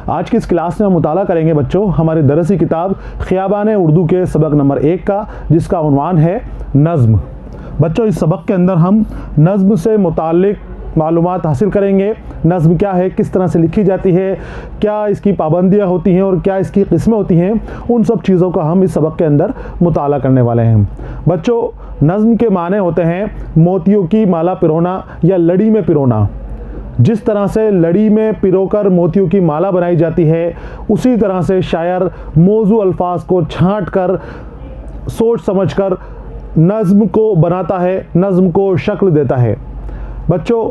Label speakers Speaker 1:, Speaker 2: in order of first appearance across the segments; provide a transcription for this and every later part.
Speaker 1: आज की इस क्लास में हम मुताला करेंगे बच्चों हमारी दरसी किताब ख़ियाबान उर्दू के सबक नंबर 1 का, जिसका उन्वान है नज़्म। बच्चों इस सबक के अंदर हम नज़्म से मुताल्लिक़ मालूमात हासिल करेंगे। नज़्म क्या है, किस तरह से लिखी जाती है, क्या इसकी पाबंदियाँ होती हैं और क्या इसकी किस्में होती हैं, उन सब चीज़ों का हम इस सबक के अंदर मुताला करने वाले हैं। बच्चों नज़्म के माने होते हैं मोतियों की माला पिरोना या लड़ी में पिरोना। जिस तरह से लड़ी में पिरोकर मोतियों की माला बनाई जाती है, उसी तरह से शायर मौजू अल्फाज को छांट कर सोच समझ कर नज़्म को बनाता है, नज़्म को शक्ल देता है। बच्चों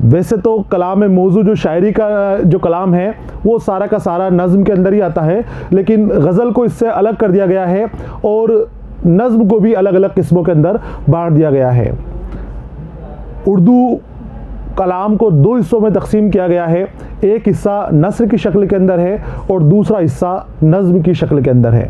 Speaker 1: वैसे तो कलाम मौजू जो शायरी का जो कलाम है वो सारा का सारा नज़्म के अंदर ही आता है, लेकिन गज़ल को इससे अलग कर दिया गया है और नज़्म को भी अलग अलग किस्मों के अंदर बांट दिया गया है। उर्दू कलाम को दो हिस्सों में तकसीम किया गया है। एक हिस्सा नस्र की शक्ल के अंदर है और दूसरा हिस्सा नज़्म की शक्ल के अंदर है।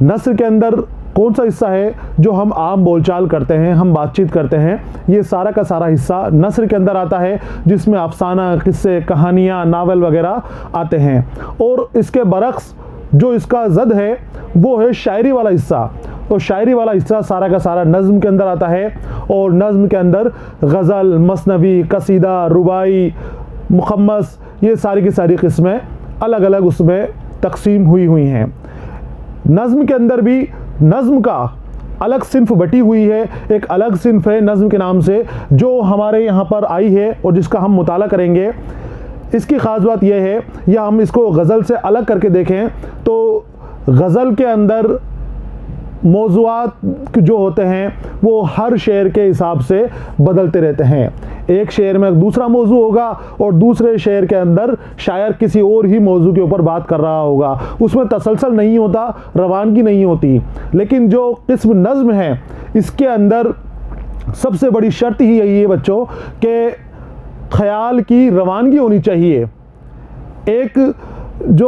Speaker 1: नस्र के अंदर कौन सा हिस्सा है जो हम आम बोलचाल करते हैं, हम बातचीत करते हैं, ये सारा का सारा हिस्सा नस्र के अंदर आता है, जिसमें अफसाना, किस्से, कहानियाँ, नावल वगैरह आते हैं। और इसके बरक्स जो इसका ज़द है वो है शायरी वाला हिस्सा। तो शायरी वाला हिस्सा सारा का सारा नज़्म के अंदर आता है और नज़्म के अंदर गज़ल, मसनवी, कसीदा, रुबाई, मुखम्मस, ये सारी की सारी किस्में अलग अलग उसमें तकसीम हुई हैं। नज़्म के अंदर भी नज़्म का अलग सिन्फ बटी हुई है। एक अलग सिन्फ है नज़्म के नाम से जो हमारे यहाँ पर आई है और जिसका हम मुताला करेंगे। इसकी ख़ास बात यह है, या हम इसको गज़ल से अलग करके देखें तो गज़ल के अंदर मौज़ूआत जो होते हैं वो हर शेर के हिसाब से बदलते रहते हैं। एक शेर में दूसरा मौजू होगा और दूसरे शेर के अंदर शायर किसी और ही मौजू के ऊपर बात कर रहा होगा। उसमें तसलसल नहीं होता, रवानगी नहीं होती। लेकिन जो किस्म नज़्म है इसके अंदर सबसे बड़ी शर्त ही यही है बच्चों कि ख़याल की रवानगी होनी चाहिए। एक जो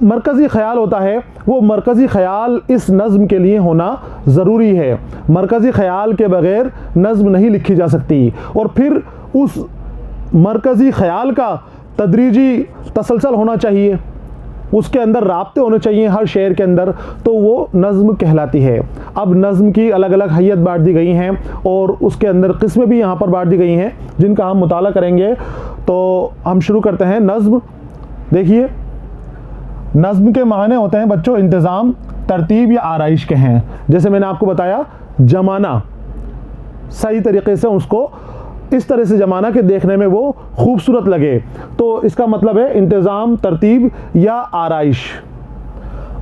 Speaker 1: मरकज़ी ख़याल होता है वो मरकज़ी ख़याल इस नज़्म के लिए होना ज़रूरी है। मरकज़ी ख़याल के बग़ैर नज़्म नहीं लिखी जा सकती। और फिर उस मरकज़ी ख़याल का तदरीजी तसलसल होना चाहिए, उसके अंदर राब्ते होने चाहिए हर शेर के अंदर, तो वो नज़्म कहलाती है। अब नज़्म की अलग अलग हैयत बांट दी गई हैं और उसके अंदर किस्में भी यहाँ पर बांट दी गई हैं जिनका हम मुताला करेंगे। तो हम शुरू करते हैं। नज़्म देखिए, नज़्म के माने होते हैं बच्चों इंतज़ाम, तरतीब या आराइश के हैं। जैसे मैंने आपको बताया जमाना, सही तरीक़े से उसको इस तरह से जमाना के देखने में वो खूबसूरत लगे, तो इसका मतलब है इंतज़ाम, तरतीब या आराइश।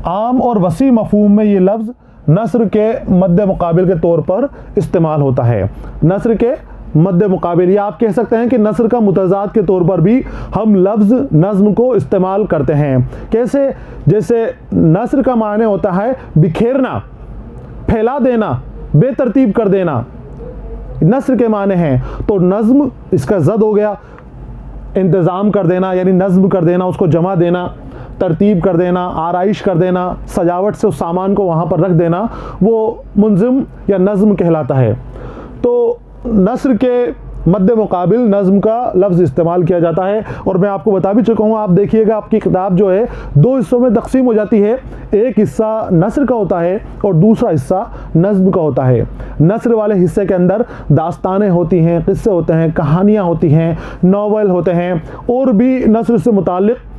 Speaker 1: आम और वसी मफ़हूम में ये लफ्ज़ नस्र के मद्दे मुकाबिल के तौर पर इस्तेमाल होता है। नस्र के मद्दे मुकाबिल, या आप कह सकते हैं कि नस्र का मुतज़ाद के तौर पर भी हम लफ्ज़ नज़्म को इस्तेमाल करते हैं। कैसे? जैसे नस्र का माने होता है बिखेरना, फैला देना, बेतरतीब कर देना, नस्र के माने हैं। तो नज़्म इसका ज़द हो गया, इंतज़ाम कर देना यानी नज़्म कर देना, उसको जमा देना, तरतीब कर देना, आराइश कर देना, सजावट से उस सामान को वहाँ पर रख देना, वो मुंज़िम या नज़्म कहलाता है। तो नस्र के मद्दे मुकाबिल नज़्म का लफ्ज़ इस्तेमाल किया जाता है। और मैं आपको बता भी चुका हूँ, आप देखिएगा आपकी किताब जो है दो हिस्सों में तकसीम हो जाती है। एक हिस्सा नस्र का होता है और दूसरा हिस्सा नज़्म का होता है। नस्र वाले हिस्से के अंदर दास्तानें होती हैं, किस्से होते हैं, कहानियाँ होती हैं, नावल होते हैं और भी नस्र से मुताल्लिक़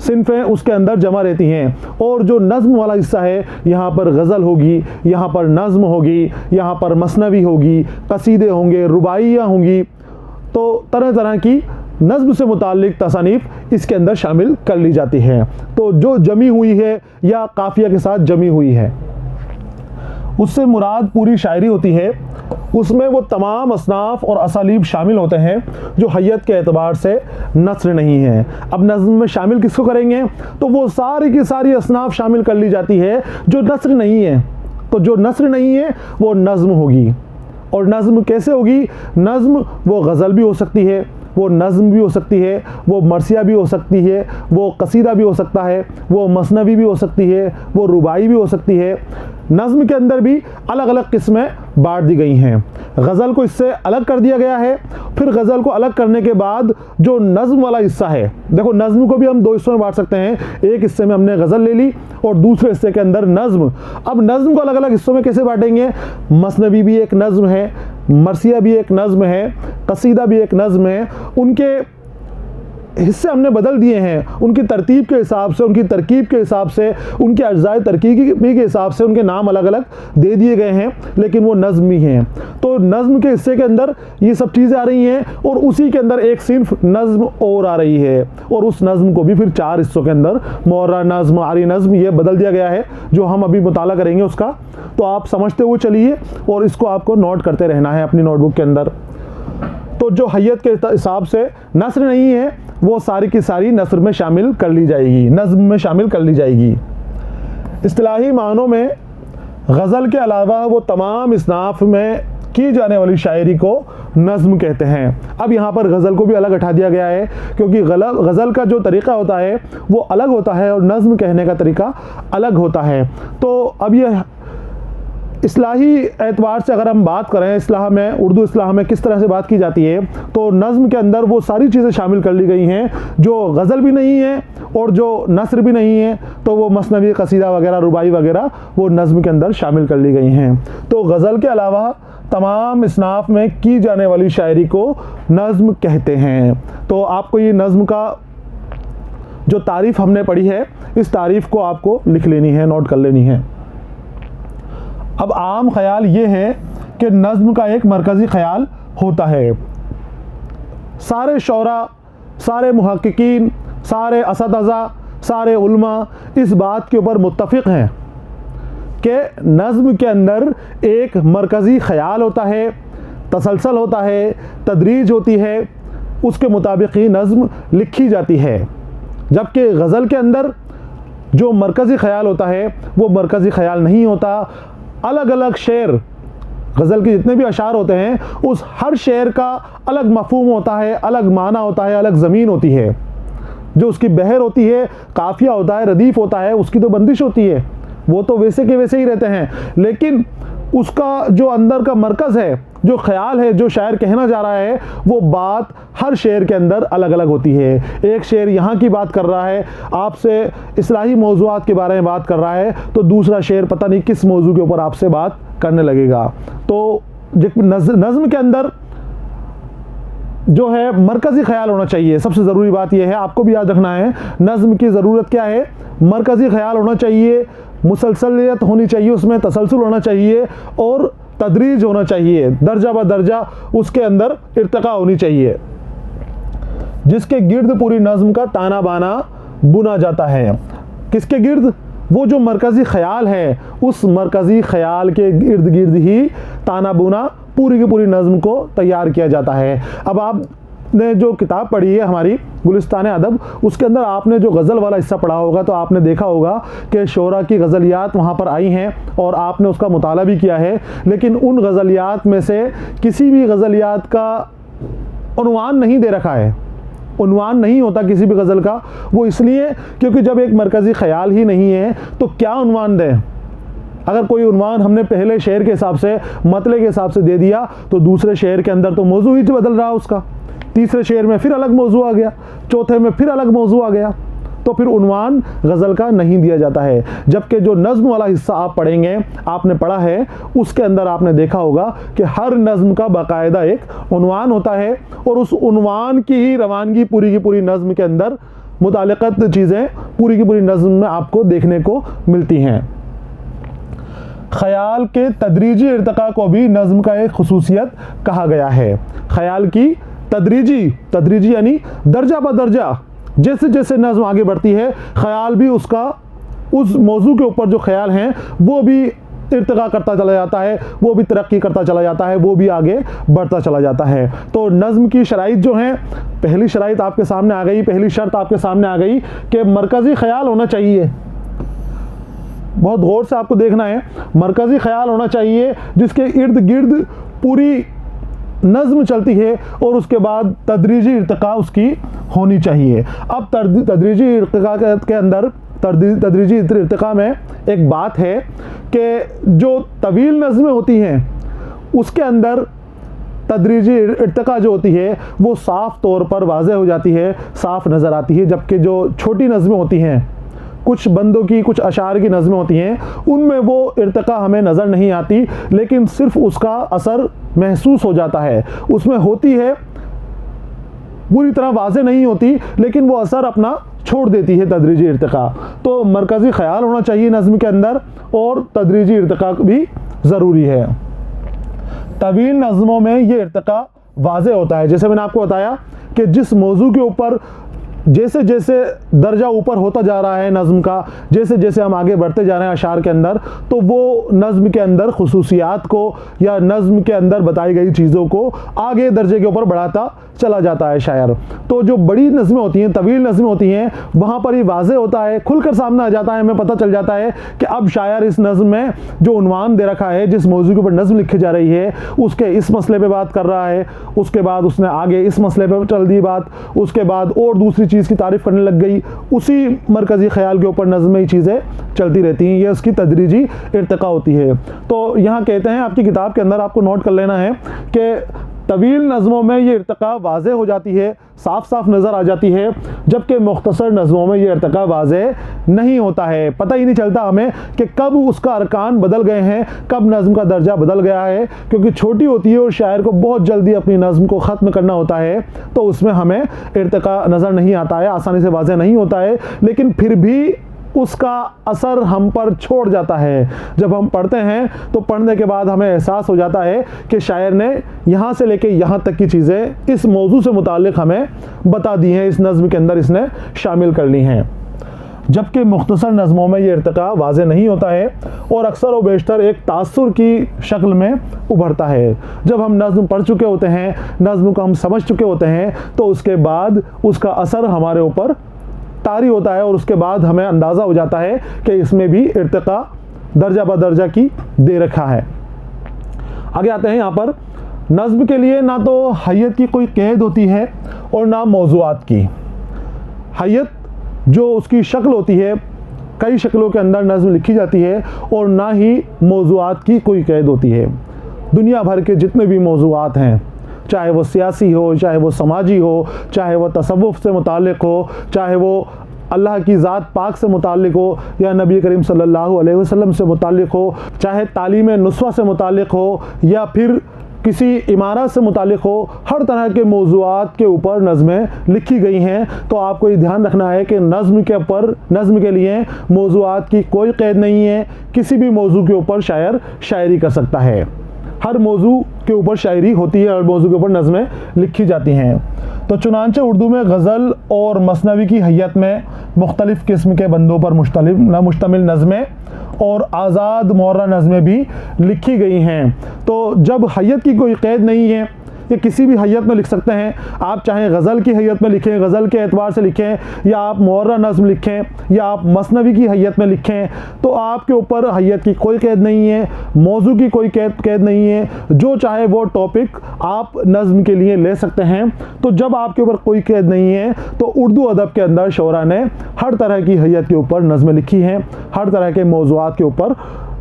Speaker 1: सिन्फ़ें उसके अंदर जमा रहती हैं। और जो नज़्म वाला हिस्सा है यहाँ पर गज़ल होगी, यहाँ पर नज़्म होगी, यहाँ पर मसनवी होगी, कसीदे होंगे, रुबाइयाँ होंगी, तो तरह तरह की नज़्म से मुताल्लिक़ तसानीफ़ इसके अंदर शामिल कर ली जाती हैं। तो जो जमी हुई है या काफ़िया के साथ जमी हुई है, उससे मुराद पूरी शायरी होती है। उसमें वो तमाम असनाफ़ और असालीब शामिल होते हैं जो हैयत के एतबार से नस्र नहीं है। अब नज़्म में शामिल किसको करेंगे? तो वो सारी की सारी असनाफ़ शामिल कर ली जाती है जो नस्र नहीं है। तो जो नस्र नहीं है वो नज़्म होगी। और नज़्म कैसे होगी? नज़्म वो गज़ल भी हो सकती है, वो नज़्म भी हो सकती है, वो मरसिया भी हो सकती है, वो कसीदा भी हो सकता है, वो मसनवी भी हो सकती है, वो रुबाई भी हो सकती है। नज़्म के अंदर भी अलग अलग किस्में बांट दी गई हैं। गज़ल को इससे अलग कर दिया गया है। फिर गज़ल को अलग करने के बाद जो नज़्म वाला हिस्सा है, देखो नज़्म को भी हम दो हिस्सों में बांट सकते हैं। एक हिस्से में हमने गज़ल ले ली और दूसरे हिस्से के अंदर नज़्म। अब नज़्म को अलग अलग हिस्सों में कैसे बांटेंगे? मसनवी भी एक नज़्म है, मरसिया भी एक नज़्म है, कसीदा भी एक नज़्म है। उनके हिस्से हमने बदल दिए हैं, उनकी तरतीब के हिसाब से, उनकी तरकीब के हिसाब से, उनके अज्जाए तरकीबी के हिसाब से उनके नाम अलग अलग दे दिए गए हैं, लेकिन वो नज़्म ही हैं। तो नज़्म के हिस्से के अंदर ये सब चीज़ें आ रही हैं और उसी के अंदर एक सिर्फ नज़्म और आ रही है, और उस नज़्म को भी फिर 4 हिस्सों के अंदर मुअर्रा नज़्म, आरी नज़्म, ये बदल दिया गया है, जो हम अभी मुताला करेंगे उसका। तो आप समझते हुए चलिए और इसको आपको नोट करते रहना है अपनी नोटबुक के अंदर। तो जो हैयत के हिसाब से नस्र नहीं है, वो सारी की सारी नस्र में शामिल कर ली जाएगी, नज़्म में शामिल कर ली जाएगी। इस्तिलाही मानों में गज़ल के अलावा वो तमाम इस्नाफ में की जाने वाली शायरी को नज़्म कहते हैं। अब यहाँ पर गज़ल को भी अलग हटा दिया गया है, क्योंकि गज़ल का जो तरीक़ा होता है वो अलग होता है और नज़्म कहने का तरीक़ा अलग होता है। तो अब ये इस्लाही एतबार से अगर हम बात करें, इस्लाह में, उर्दू इस्लाह में किस तरह से बात की जाती है, तो नज़्म के अंदर वो सारी चीज़ें शामिल कर ली गई हैं जो गज़ल भी नहीं है और जो नस्र भी नहीं है। तो वो मसनवी, कसीदा वगैरह, रुबाई वगैरह वो नज़्म के अंदर शामिल कर ली गई हैं। तो गज़ल के अलावा तमाम इस्नाफ में की जाने वाली शायरी को नज़्म कहते हैं। तो आपको ये नज़्म का जो तारीफ़ हमने पढ़ी है, इस तारीफ़ को आपको लिख लेनी है, नोट कर लेनी है। अब आम ख्याल ये है कि नज़्म का एक मरकज़ी ख्याल होता है। सारे शौरा, सारे मुहक्किकीन, सारे असतिज़ा, सारे उलमा इस बात के ऊपर मुत्तफ़िक़ हैं कि नज़्म के अंदर एक मरकज़ी ख्याल होता है, तसलसल होता है, तदरीज होती है, उसके मुताबिक ही नज़्म लिखी जाती है। जबकि गज़ल के अंदर जो मरकज़ी ख्याल होता है वो मरकज़ी ख्याल नहीं होता। अलग अलग शेर, गज़ल के जितने भी अशार होते हैं, उस हर शेर का अलग मफ़हूम होता है, अलग माना होता है, अलग ज़मीन होती है। जो उसकी बहर होती है, काफ़िया होता है, रदीफ़ होता है, उसकी तो बंदिश होती है, वो तो वैसे के वैसे ही रहते हैं। लेकिन उसका जो अंदर का मरकज़ है, जो ख्याल है, जो शायर कहना जा रहा है, वो बात हर शेर के अंदर अलग अलग होती है। एक शेर यहाँ की बात कर रहा है, आपसे इस्लाही मौज़ूआत के बारे में बात कर रहा है, तो दूसरा शेर पता नहीं किस मौजू के ऊपर आपसे बात करने लगेगा। तो नज़्म के अंदर जो है मरकज़ी ख्याल होना चाहिए। सबसे ज़रूरी बात यह है, आपको भी याद रखना है, नज़्म की ज़रूरत क्या है? मरकज़ी ख्याल होना चाहिए, मुसलसलियत होनी चाहिए, उसमें तसलसल होना चाहिए और तदरीज होना चाहिए, दर्जा ब दर्जा उसके अंदर इर्तिका होनी चाहिए, जिसके गिर्द पूरी नज़्म का ताना बाना बुना जाता है। किसके गिर्द? वो जो मरकज़ी ख्याल है, उस मरकज़ी ख्याल के इर्द गिर्द ही ताना बुना पूरी की पूरी नज़्म को तैयार किया जाता है। अब आपने जो किताब पढ़ी है हमारी गुलिस्तान अदब, उसके अंदर आपने जो गज़ल वाला हिस्सा पढ़ा होगा, तो आपने देखा होगा कि शोरा की गज़लियात वहाँ पर आई हैं और आपने उसका मुताला भी किया है। लेकिन उन गज़लियात में से किसी भी गज़लियात का उन्वान नहीं दे रखा है, उन्वान नहीं होता किसी भी गज़ल का। वो इसलिए क्योंकि जब एक मरकज़ी ख्याल ही नहीं है तो क्या उन्वान दें? अगर कोई उन्वान हमने पहले शेर के हिसाब से, मतले के हिसाब से दे दिया, तो दूसरे शेर के अंदर तो मौजू ही बदल रहा उसका, तीसरे शेर में फिर अलग मौजू आ गया, चौथे में फिर अलग मौजू आ गया, तो फिर उन्वान गज़ल का नहीं दिया जाता है। जबकि जो नज़्म वाला हिस्सा आप पढ़ेंगे, आपने पढ़ा है, उसके अंदर आपने देखा होगा कि हर नज़्म का बाकायदा एक उन्वान होता है और उस उन्वान की ही रवानगी पूरी की पूरी नज़्म के अंदर मुतालिक़त चीज़ें पूरी की पूरी नज़्म में आपको देखने को मिलती हैं। ख़याल के तदरीजी इर्तिका को भी नज़्म का एक खुसूसियत कहा गया है। ख़याल की तदरीजी यानी दर्जा ब दर्जा, जैसे जैसे नज़्म आगे बढ़ती है, ख़याल भी उसका उस मौजू के ऊपर जो ख़याल हैं वो भी इर्तिका करता चला जाता है, वो भी तरक्की करता चला जाता है, वो भी आगे बढ़ता चला जाता है। तो नज़्म की शराइत जो हैं, पहली शराइत आपके सामने आ गई, पहली शर्त आपके सामने आ गई कि मरकज़ी ख़याल होना चाहिए। बहुत गौर से आपको देखना है, मरकज़ी ख़याल होना चाहिए जिसके इर्द गिर्द पूरी नज़्म चलती है और उसके बाद तदरीजी इर्तिका उसकी होनी चाहिए। अब तदरीजी इर्तिका के अंदर तदरीजी इर्तिका में एक बात है कि जो तवील नज़्में होती हैं उसके अंदर तदरीजी इर्तिका जो होती है वो साफ़ तौर पर वाज़ेह हो जाती है, साफ़ नज़र आती है, जबकि जो छोटी नज़्में होती हैं, कुछ बंदों की, कुछ अशार की नज़में होती हैं, उनमें वो इर्तिका हमें नज़र नहीं आती, लेकिन सिर्फ उसका असर महसूस हो जाता है। उसमें होती है, पूरी तरह वाज़ेह नहीं होती, लेकिन वो असर अपना छोड़ देती है तदरीजी इर्तिका। तो मरकज़ी ख्याल होना चाहिए नज़्म के अंदर, और तदरीजी इर्तिका भी ज़रूरी है। तवील नज़्मों में ये इर्तिका वाज़ेह होता है। जैसे मैंने आपको बताया कि जिस मौजू के ऊपर जैसे जैसे दर्जा ऊपर होता जा रहा है नज़्म का, जैसे जैसे हम आगे बढ़ते जा रहे हैं अशार के अंदर, तो वो नज़्म के अंदर खुसूसियात को या नज़्म के अंदर बताई गई चीज़ों को आगे दर्जे के ऊपर बढ़ाता चला जाता है शायर। तो जो बड़ी नज़में होती हैं, तवील नज़में होती हैं, वहाँ पर ये वाज़ेह होता है, खुलकर सामने आ जाता है, हमें पता चल जाता है कि अब शायर इस नज़्म में जो उन्वान दे रखा है, जिस मौजू के ऊपर नज़्म लिखी जा रही है, उसके इस मसले पे बात कर रहा है, उसके बाद उसने आगे इस मसले पे चल दी बात, उसके बाद और दूसरी चीज़ की तारीफ़ करने लग गई, उसी मरकज़ी ख्याल के ऊपर नज़्म में ही चीज़ें चलती रहती हैं। ये उसकी तदरीजी इर्तिका होती है। तो यहाँ कहते हैं, आपकी किताब के अंदर आपको नोट कर लेना है कि तवील नज़्मों में ये इर्तिका वाज़ेह हो जाती है, साफ साफ नज़र आ जाती है, जबकि मुख्तसर नज़्मों में ये इर्तिका वाज़ेह नहीं होता है। पता ही नहीं चलता हमें कि कब उसका अरकान बदल गए हैं, कब नज़्म का दर्जा बदल गया है, क्योंकि छोटी होती है और शायर को बहुत जल्दी अपनी नज़्म को ख़त्म करना होता है, तो उसमें हमें इर्तिका नज़र नहीं आता है, आसानी से वाज़ेह नहीं होता है, लेकिन फिर भी उसका असर हम पर छोड़ जाता है। जब हम पढ़ते हैं तो पढ़ने के बाद हमें एहसास हो जाता है कि शायर ने यहाँ से लेके यहाँ तक की चीज़ें इस मौजू से मुताल्लिक़ हमें बता दी हैं, इस नज़्म के अंदर इसने शामिल कर ली हैं। जबकि मुख्तसर नज़्मों में ये इर्तिका वाज़ेह नहीं होता है और अक्सर व बेशतर एक तासुर की शक्ल में उभरता है। जब हम नज़्म पढ़ चुके होते हैं, नज़्म को हम समझ चुके होते हैं, तो उसके बाद उसका असर हमारे ऊपर तारी होता है और उसके बाद हमें अंदाज़ा हो जाता है कि इसमें भी इर्तिका दर्जा ब दर्जा की दे रखा है। आगे आते हैं। यहाँ पर नज़्म के लिए ना तो हैयत की कोई कैद होती है और ना मौज़ूआत की। हैयत जो उसकी शक्ल होती है, कई शक्लों के अंदर नज़्म लिखी जाती है, और ना ही मौज़ूआत की कोई कैद होती है। दुनिया भर के जितने भी मौज़ूआत हैं, चाहे वो सियासी हो, चाहे वो समाजी हो, चाहे वो तसव्वुफ़ से मुताल्लिक़ हो, चाहे वो अल्लाह की ज़ात पाक से मुताल्लिक़ हो या नबी करीम सल्लल्लाहु अलैहि वसल्लम से मुताल्लिक़ हो, चाहे तालीम नुस्वा से मुताल्लिक़ हो या फिर किसी इमारत से मुताल्लिक़ हो, हर तरह के मौज़ूआत के ऊपर नज़में लिखी गई हैं। तो आपको ये ध्यान रखना है कि नज़्म के लिए मौज़ूआत की कोई क़ैद नहीं है। किसी भी मौजू के ऊपर शायर शायरी कर सकता है। हर मौजू के ऊपर शायरी होती है, हर मौजू के ऊपर नज़में लिखी जाती हैं। तो चुनांचे उर्दू में गज़ल और मसनवी की हैयत में मुख्तलिफ़ किस्म के बंदों पर मुश्तमिल नज़में और आज़ाद मुअर्रा नज़में भी लिखी गई हैं। तो जब हैयत की कोई क़ैद नहीं है, ये किसी भी हैयत में लिख सकते हैं। आप चाहे गज़ल की हैयत में लिखें, गज़ल के एतबार से लिखें, या आप मुअर्रा नज़्म लिखें, या आप मसनवी की हैयत में लिखें, तो आपके ऊपर हैयत की कोई कैद नहीं है, मौजू की कोई कैद नहीं है। जो चाहे वो टॉपिक आप नज़्म के लिए ले सकते हैं। तो जब आपके ऊपर कोई कैद नहीं है, तो उर्दू अदब के अंदर शोरा ने हर तरह की हैयत के ऊपर नज़में लिखी हैं, हर तरह के मौज़ूआत के ऊपर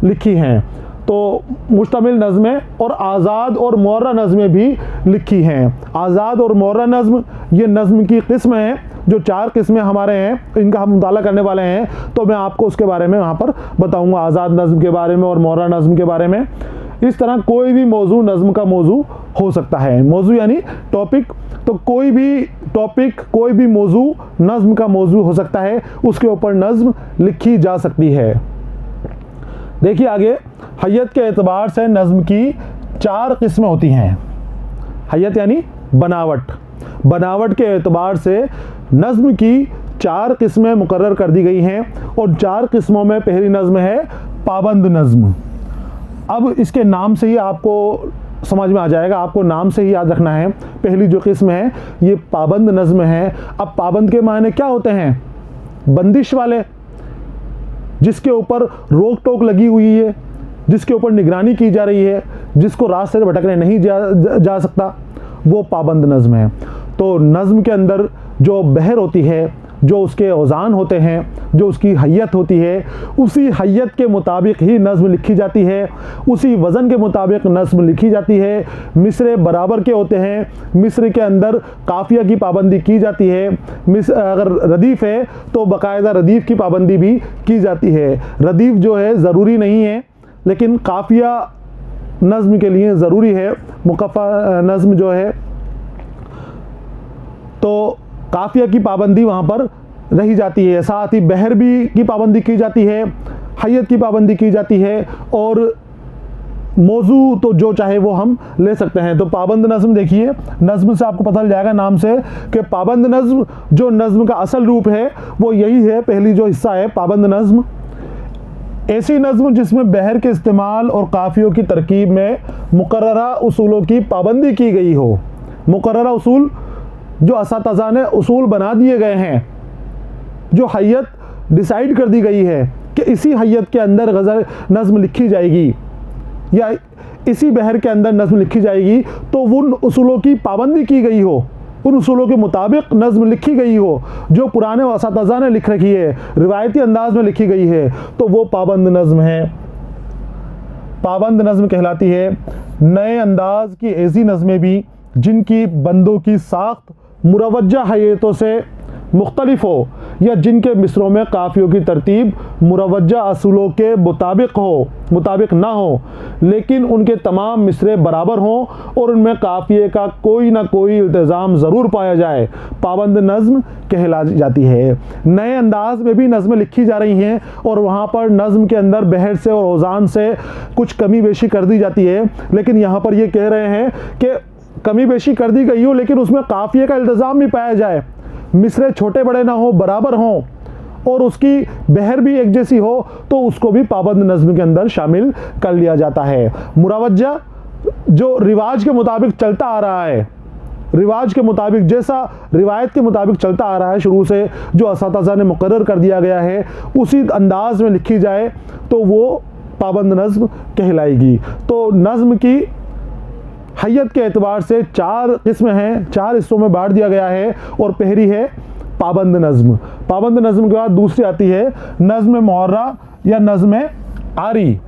Speaker 1: लिखी हैं। तो मुश्तमिल नज़में और आज़ाद और मुअर्रा नज़में भी लिखी हैं। आज़ाद और मुअर्रा नज़्म ये नज़्म की किस्म है, जो 4 किस्में हमारे हैं, इनका हम मुताला करने वाले हैं। तो मैं आपको उसके बारे में वहाँ पर बताऊँगा, आज़ाद नज़्म के बारे में और मुअर्रा नज़्म के बारे में। इस तरह कोई भी मौजू नज़्म का मौजू हो सकता है। मौजू यानी टॉपिक, तो कोई भी टॉपिक, कोई भी मौजू नज़्म का मौजू हो सकता है, उसके ऊपर नज़्म लिखी जा सकती है। देखिए आगे, हैयत के एतबार से नज़्म की 4 किस्में होती हैं। हैयत यानी बनावट। बनावट के एतबार से नज़्म की 4 किस्में मुकर्रर कर दी गई हैं, और 4 किस्मों में पहली नज़्म है पाबंद नज़्म। अब इसके नाम से ही आपको समझ में आ जाएगा, आपको नाम से ही याद रखना है। पहली जो किस्म है ये पाबंद नज़्म है। अब पाबंद के मायने क्या होते हैं? बंदिश वाले, जिसके ऊपर रोक टोक लगी हुई है, जिसके ऊपर निगरानी की जा रही है, जिसको रास्ते से भटकने नहीं जा सकता, वो पाबंद नज़्म है। तो नज़्म के अंदर जो बहर होती है, जो उसके औज़ान होते हैं, जो उसकी हैयत होती है, उसी हैयत के मुताबिक ही नज़्म लिखी जाती है, उसी वज़न के मुताबिक नज़्म लिखी जाती है। मिसरे बराबर के होते हैं, मिसरे के अंदर काफ़िया की पाबंदी की जाती है। अगर रदीफ़ है तो बाकायदा रदीफ़ की पाबंदी भी की जाती है। रदीफ़ जो है ज़रूरी नहीं है, लेकिन काफ़िया नज़्म के लिए ज़रूरी है। मुकफ़ा नज़्म जो है तो काफ़िया की पाबंदी वहाँ पर रही जाती है। साथ ही बहर भी की पाबंदी की जाती है, हैयत की पाबंदी की जाती है, और मौजू तो जो चाहे वो हम ले सकते हैं। तो पाबंद नज़्म देखिए, नज़्म से आपको पता चल जाएगा नाम से कि पाबंद नज़्म जो नज़्म का असल रूप है वो यही है। पहली जो हिस्सा है पाबंद नज़्म, ऐसी नज़्म जिसमें बहर के इस्तेमाल और काफ़ियों की तरकीब में मुकर्ररा उसूलों की पाबंदी की गई हो। मुकर्ररा उसूल जो असातिज़ा ने उसूल बना दिए गए हैं, जो हैयत डिसाइड कर दी गई है कि इसी हैयत के अंदर गज़ल नज़्म लिखी जाएगी या इसी बहर के अंदर नज़्म लिखी जाएगी, तो उन उसूलों की पाबंदी की गई हो, उन उसूलों के मुताबिक नज़्म लिखी गई हो जो पुराने असातिज़ा ने लिख रखी है, रिवायती अंदाज में लिखी गई है, तो वो पाबंद नज़्म है। पाबंद नज़्म कहलाती है। नए अंदाज की ऐसी नज़में भी जिनकी बंदों की साख्त मुरवज्जा हैयतों से मुख्तलिफ हो, या जिनके मिसरों में काफ़ियों की तरतीब मुरवज्जा असूलों के मुताबिक ना हो, लेकिन उनके तमाम मिसरे बराबर हों और उनमें काफ़िए का कोई ना कोई इल्तिज़ाम ज़रूर पाया जाए, पाबंद नज़्म कहला जाती है। नए अंदाज में भी नज़में लिखी जा रही हैं और वहाँ पर नज़्म के अंदर बहर से और औज़ान से कुछ कमी बेशी कर दी जाती है, लेकिन यहाँ पर ये कह रहे हैं कि कमी बेशी कर दी गई हो लेकिन उसमें काफ़िए का इल्तिज़ाम भी पाया जाए, मिसरे छोटे बड़े ना हो, बराबर हों, और उसकी बहर भी एक जैसी हो, तो उसको भी पाबंद नज़्म के अंदर शामिल कर लिया जाता है। मुरवज्जा जो रिवाज के मुताबिक चलता आ रहा है, रिवाज के मुताबिक, जैसा रिवायत के मुताबिक चलता आ रहा है शुरू से, जो असातिज़ा ने मुकर्रर कर दिया गया है, उसी अंदाज में लिखी जाए तो वो पाबंद नज़्म कहलाएगी। तो नज़्म की हैयत के एतबार से 4 किस्में हैं, 4 हिस्सों में बांट दिया गया है, और पहली है पाबंद नज़्म। पाबंद नज़्म के बाद दूसरी आती है नज़्म मुअर्रा या नज़्म आरी।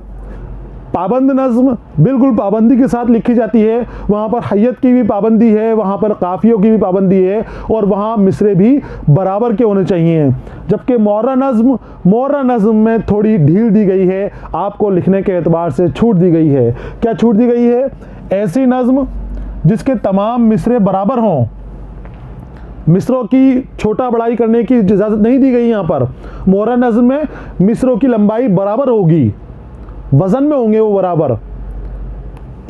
Speaker 1: पाबंद नज़्म बिल्कुल पाबंदी के साथ लिखी जाती है, वहाँ पर हैयत की भी पाबंदी है, वहाँ पर काफ़ियों की भी पाबंदी है, और वहाँ मिसरे भी बराबर के होने चाहिए। जबकि मुअर्रा नज़्म में थोड़ी ढील दी गई है, आपको लिखने के एतबार से छूट दी गई है। क्या छूट दी गई है? ऐसी नज़्म जिसके तमाम मिसरे बराबर हों, मिसरों की छोटा बड़ाई करने की इजाज़त नहीं दी गई। यहाँ पर मुअर्रा नज़्म में मिसरों की लंबाई बराबर होगी, वज़न में होंगे वो बराबर,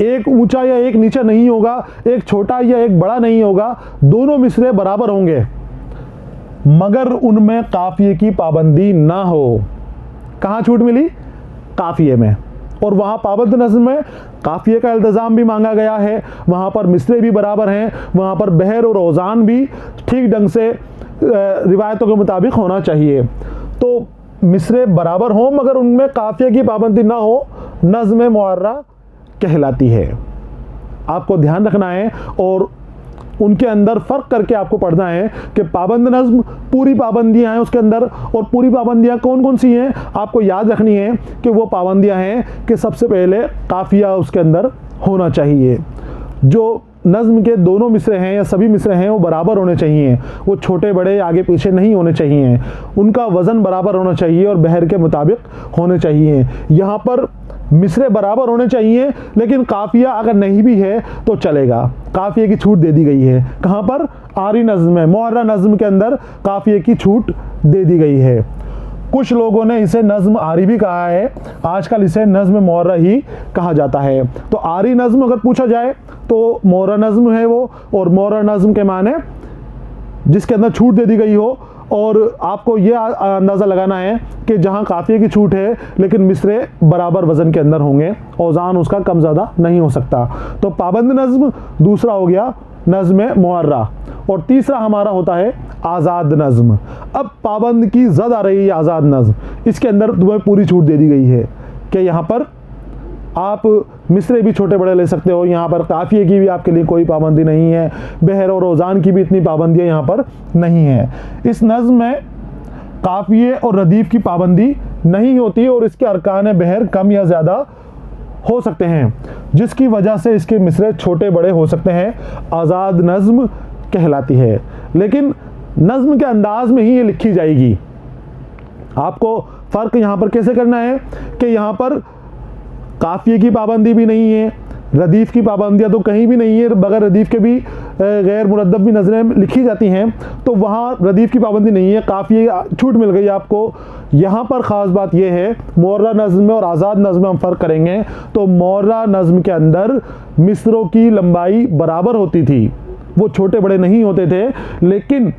Speaker 1: एक ऊंचा या एक नीचा नहीं होगा, एक छोटा या एक बड़ा नहीं होगा, दोनों मिसरे बराबर होंगे, मगर उनमें काफ़िए की पाबंदी ना हो। कहाँ छूट मिली? काफ़िए में। और वहाँ पाबंद नज़्म में काफ़िए का इल्तिज़ाम भी मांगा गया है, वहाँ पर मिसरे भी बराबर हैं, वहाँ पर बहर और औज़ान भी ठीक ढंग से रिवायतों के मुताबिक होना चाहिए। तो मिसरे बराबर हों मगर उनमें काफ़िए की पाबंदी ना हो, नज़्म मुअर्रा कहलाती है। आपको ध्यान रखना है और उनके अंदर फ़र्क करके आपको पढ़ना है कि पाबंद नज़्म पूरी पाबंदियां हैं उसके अंदर, और पूरी पाबंदियां कौन कौन सी हैं आपको याद रखनी है कि वो पाबंदियां हैं कि सबसे पहले काफ़िया उसके अंदर होना चाहिए, जो नज़्म के दोनों मिसरे हैं या सभी मिसरे हैं वो बराबर होने चाहिए, वो छोटे बड़े आगे पीछे नहीं होने चाहिए, उनका वज़न बराबर होना चाहिए और बहर के मुताबिक होने चाहिए। यहाँ पर मिसरे बराबर होने चाहिए, लेकिन काफ़िया अगर नहीं भी है तो चलेगा, काफ़िए की छूट दे दी गई है। कहाँ पर? आरी नज़्म में, मुअर्रा नज़्म के अंदर काफ़िए की छूट दे दी गई है। कुछ लोगों ने इसे नज़्म आरी भी कहा है, आजकल इसे नज़्म मुअर्रा ही कहा जाता है। तो आरी नज़्म अगर पूछा जाए तो मुअर्रा नज़्म है वो, और मुअर्रा नज़्म के माने जिसके अंदर छूट दे दी गई हो, और आपको ये अंदाज़ा लगाना है कि जहाँ काफ़िए की छूट है लेकिन मिसरे बराबर वज़न के अंदर होंगे, औज़ान उसका कम ज़्यादा नहीं हो सकता। तो पाबंद नज़्म दूसरा हो गया नज़्म मुअर्रा, और तीसरा हमारा होता है आज़ाद नज़्म। अब पाबंद की ज़द आ रही है आज़ाद नज़्म, इसके अंदर तुम्हें पूरी छूट दे दी गई है कि यहाँ पर आप मिसरे भी छोटे बड़े ले सकते हो। यहाँ पर काफ़िए की भी आपके लिए कोई पाबंदी नहीं है, बहर और औज़ान की भी इतनी पाबंदियाँ यहाँ पर नहीं है। इस नज़्म में काफ़िए और रदीफ़ की पाबंदी नहीं होती और इसके अरकान बहर कम या ज़्यादा हो सकते हैं, जिसकी वजह से इसके मिसरे छोटे बड़े हो सकते हैं। आज़ाद नज़्म कहलाती है, लेकिन नज़्म के अंदाज में ही ये लिखी जाएगी। आपको फ़र्क यहाँ पर कैसे करना है कि यहाँ पर काफ़िए की पाबंदी भी नहीं है, रदीफ़ की पाबंदियाँ तो कहीं भी नहीं है, बगैर रदीफ़ के भी गैर मुरद्दब भी नज़रें लिखी जाती हैं, तो वहाँ रदीफ़ की पाबंदी नहीं है, काफ़िए छूट मिल गई आपको। यहाँ पर ख़ास बात यह है, मुअर्रा नज़्म में और आज़ाद नज़्म में हम फ़र्क करेंगे तो मुअर्रा नज़्म के अंदर मिसरों की लंबाई बराबर होती थी, वो छोटे बड़े नहीं होते थे, लेकिन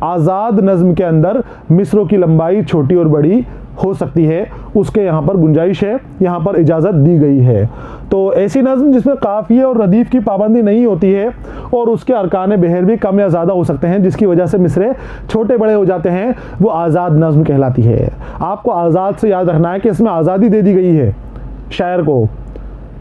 Speaker 1: आज़ाद नज़्म के अंदर मिसरों की लंबाई छोटी और बड़ी हो सकती है, उसके यहाँ पर गुंजाइश है, यहाँ पर इजाज़त दी गई है। तो ऐसी नज़्म जिसमें काफ़िए और रदीफ़ की पाबंदी नहीं होती है और उसके अरकान बहर भी कम या ज़्यादा हो सकते हैं, जिसकी वजह से मिसरे छोटे बड़े हो जाते हैं, वो आज़ाद नज़्म कहलाती है। आपको आज़ाद से याद रखना है कि इसमें आज़ादी दे दी गई है शायर को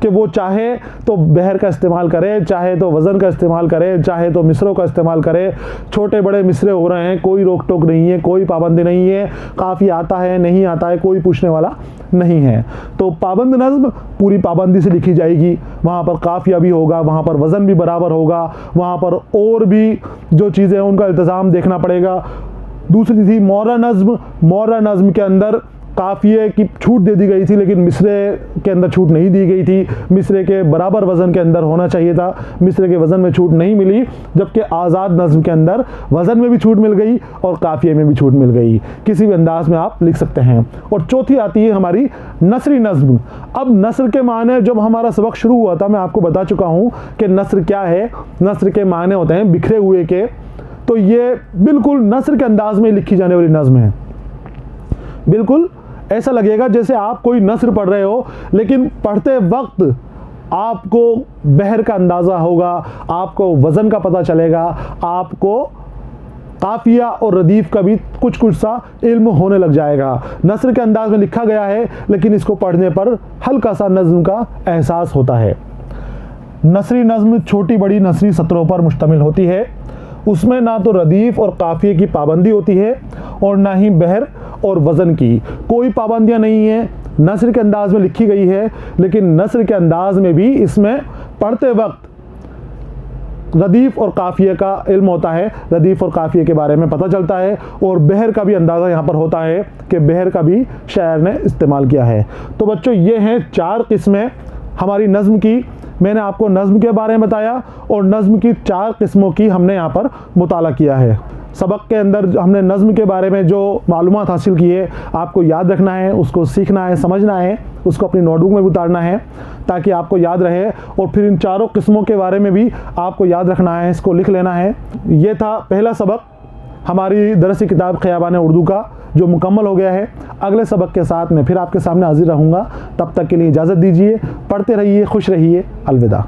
Speaker 1: कि वो चाहे तो बहर का इस्तेमाल करे, चाहे तो वज़न का इस्तेमाल करे, चाहे तो मिसरों का इस्तेमाल करे। छोटे बड़े मिसरे हो रहे हैं, कोई रोक टोक नहीं है, कोई पाबंदी नहीं है। काफ़ी आता है नहीं आता है कोई पूछने वाला नहीं है। तो पाबंद नज़्म पूरी पाबंदी से लिखी जाएगी, वहाँ पर काफ़िया भी होगा, वहाँ पर वज़न भी बराबर होगा, वहाँ पर और भी जो चीज़ें हैं उनका इंतज़ाम देखना पड़ेगा। दूसरी थी मुअर्रा नज़्म। मुअर्रा नज़्म के अंदर काफ़िए की छूट दे दी गई थी, लेकिन मिसरे के अंदर छूट नहीं दी गई थी। मिसरे के बराबर वज़न के अंदर होना चाहिए था, मिसरे के वज़न में छूट नहीं मिली, जबकि आज़ाद नज़्म के अंदर वज़न में भी छूट मिल गई और काफ़िए में भी छूट मिल गई। किसी भी अंदाज में आप लिख सकते हैं। और चौथी आती है हमारी नसरी नज़्म। अब नस्र के माने जब हमारा सबक शुरू हुआ था मैं आपको बता चुका हूँ कि नस्र क्या है। नस्र के माने होते हैं बिखरे हुए के, तो ये बिल्कुल नस्र के अंदाज में लिखी जाने वाली नज़्म है। बिल्कुल ऐसा लगेगा जैसे आप कोई नस्र पढ़ रहे हो, लेकिन पढ़ते वक्त आपको बहर का अंदाज़ा होगा, आपको वज़न का पता चलेगा, आपको काफ़िया और रदीफ़ का भी कुछ कुछ सा इल्म होने लग जाएगा। नस्र के अंदाज में लिखा गया है, लेकिन इसको पढ़ने पर हल्का सा नज़्म का एहसास होता है। नसरी नज़्म छोटी बड़ी नसरी सतरों पर मुश्तमिल होती है। उसमें ना तो रदीफ़ और काफ़िए की पाबंदी होती है और ना ही बहर और वज़न की कोई पाबंदियाँ नहीं है। नस्र के अंदाज में लिखी गई है, लेकिन नस्र के अंदाज में भी इसमें पढ़ते वक्त रदीफ़ और काफ़िए का इल्म होता है, रदीफ़ और काफ़िए के बारे में पता चलता है, और बहर का भी अंदाज़ा यहाँ पर होता है कि बहर का भी शायर ने इस्तेमाल किया है। तो बच्चों ये हैं 4 किस्में हमारी नज़्म की। मैंने आपको नज़्म के बारे में बताया और नज़्म की 4 किस्मों की हमने यहाँ पर मुताला किया है। सबक के अंदर हमने नज़्म के बारे में जो मालूमात हासिल की है आपको याद रखना है, उसको सीखना है, समझना है, उसको अपनी नोटबुक में भी उतारना है ताकि आपको याद रहे। और फिर इन 4 किस्मों के बारे में भी आपको याद रखना है, इसको लिख लेना है। ये था पहला सबक हमारी दरसी किताब ख़ियाबान उर्दू का, जो मुकम्मल हो गया है। अगले सबक के साथ मैं फिर आपके सामने हाजिर रहूँगा। तब तक के लिए इजाज़त दीजिए। पढ़ते रहिए, खुश रहिए। अलविदा।